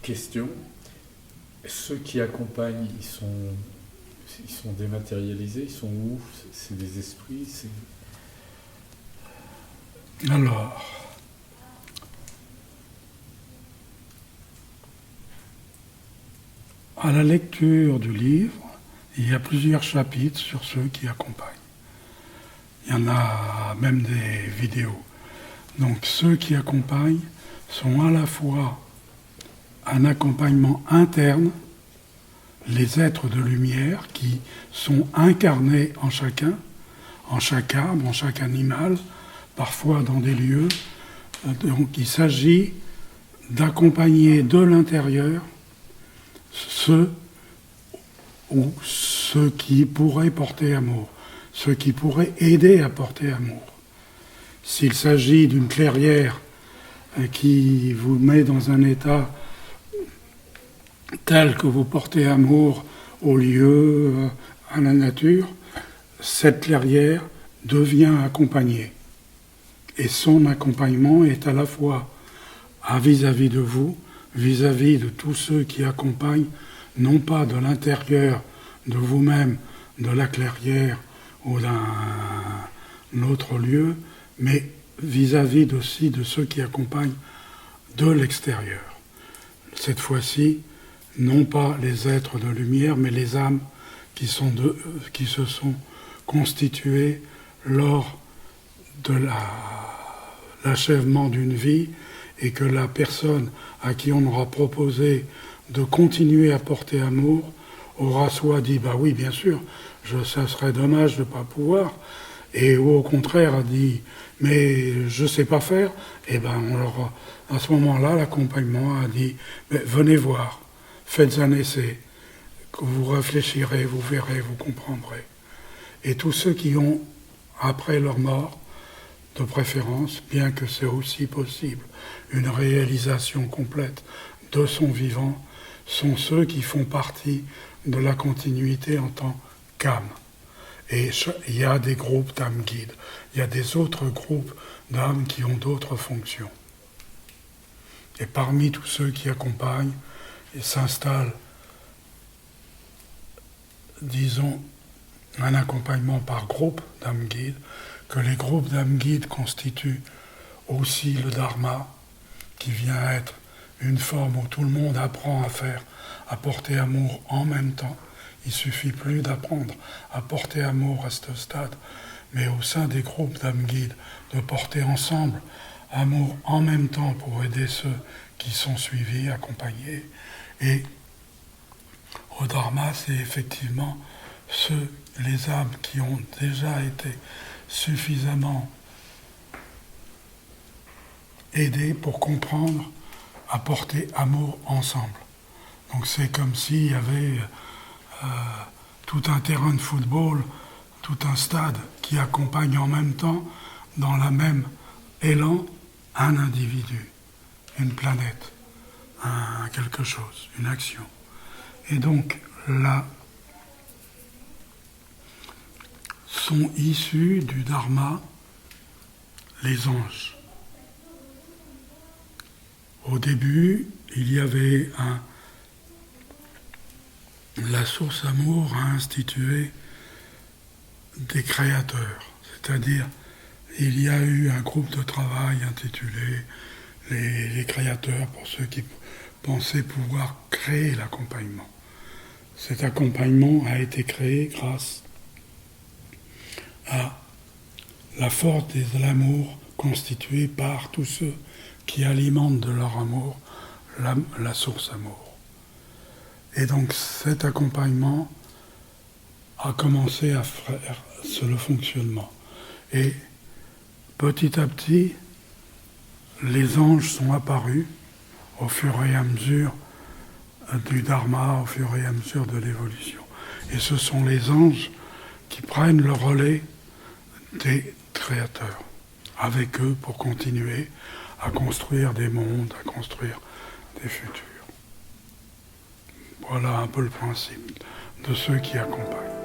question. Ceux qui accompagnent, ils sont dématérialisés, ils sont où? C'est des esprits, Alors, à la lecture du livre, il y a plusieurs chapitres sur ceux qui accompagnent. Il y en a même des vidéos. Donc ceux qui accompagnent sont à la fois un accompagnement interne, les êtres de lumière qui sont incarnés en chacun, en chaque arbre, en chaque animal, parfois dans des lieux. Donc il s'agit d'accompagner de l'intérieur ceux qui pourraient porter amour, ceux qui pourraient aider à porter amour. S'il s'agit d'une clairière qui vous met dans un état tel que vous portez amour au lieu, à la nature, cette clairière devient accompagnée. Et son accompagnement est à la fois vis-à-vis de vous, vis-à-vis de tous ceux qui accompagnent, non pas de l'intérieur de vous-même, de la clairière ou d'un autre lieu, mais vis-à-vis aussi de ceux qui accompagnent de l'extérieur. Cette fois-ci, non pas les êtres de lumière, mais les âmes qui se sont constituées lors de l'achèvement d'une vie, et que la personne à qui on aura proposé de continuer à porter amour aura soit dit « bah oui, bien sûr, ça serait dommage de ne pas pouvoir », et au contraire a dit « mais je ne sais pas faire », et bien à ce moment-là, l'accompagnement a dit « venez voir, faites un essai, que vous réfléchirez, vous verrez, vous comprendrez ». Et tous ceux qui ont, après leur mort, de préférence, bien que c'est aussi possible, une réalisation complète de son vivant, sont ceux qui font partie de la continuité en tant qu'âme. Et il y a des groupes d'âmes guides, il y a des autres groupes d'âmes qui ont d'autres fonctions. Et parmi tous ceux qui accompagnent et s'installent, disons, un accompagnement par groupe d'âmes guides, que les groupes d'âmes guides constituent aussi le dharma, qui vient être une forme où tout le monde apprend à porter amour en même temps. Il suffit plus d'apprendre à porter amour à ce stade, mais au sein des groupes d'âmes guides, de porter ensemble amour en même temps pour aider ceux qui sont suivis, accompagnés. Et au dharma, c'est effectivement les âmes qui ont déjà été suffisamment aidées pour comprendre à porter amour ensemble. Donc c'est comme s'il y avait tout un terrain de football, tout un stade qui accompagne en même temps, dans la même élan, un individu, une planète, quelque chose, une action. Et donc là, sont issus du dharma les anges. Au début, il y avait la source amour a institué des créateurs, c'est-à-dire il y a eu un groupe de travail intitulé les créateurs pour ceux qui pensaient pouvoir créer l'accompagnement. Cet accompagnement a été créé grâce à la force de l'amour constituée par tous ceux qui alimentent de leur amour la source amour. Et donc cet accompagnement a commencé à faire le fonctionnement. Et petit à petit, les anges sont apparus au fur et à mesure du dharma, au fur et à mesure de l'évolution. Et ce sont les anges qui prennent le relais des créateurs, avec eux pour continuer à construire des mondes, à construire des futurs. Voilà un peu le principe de ceux qui accompagnent.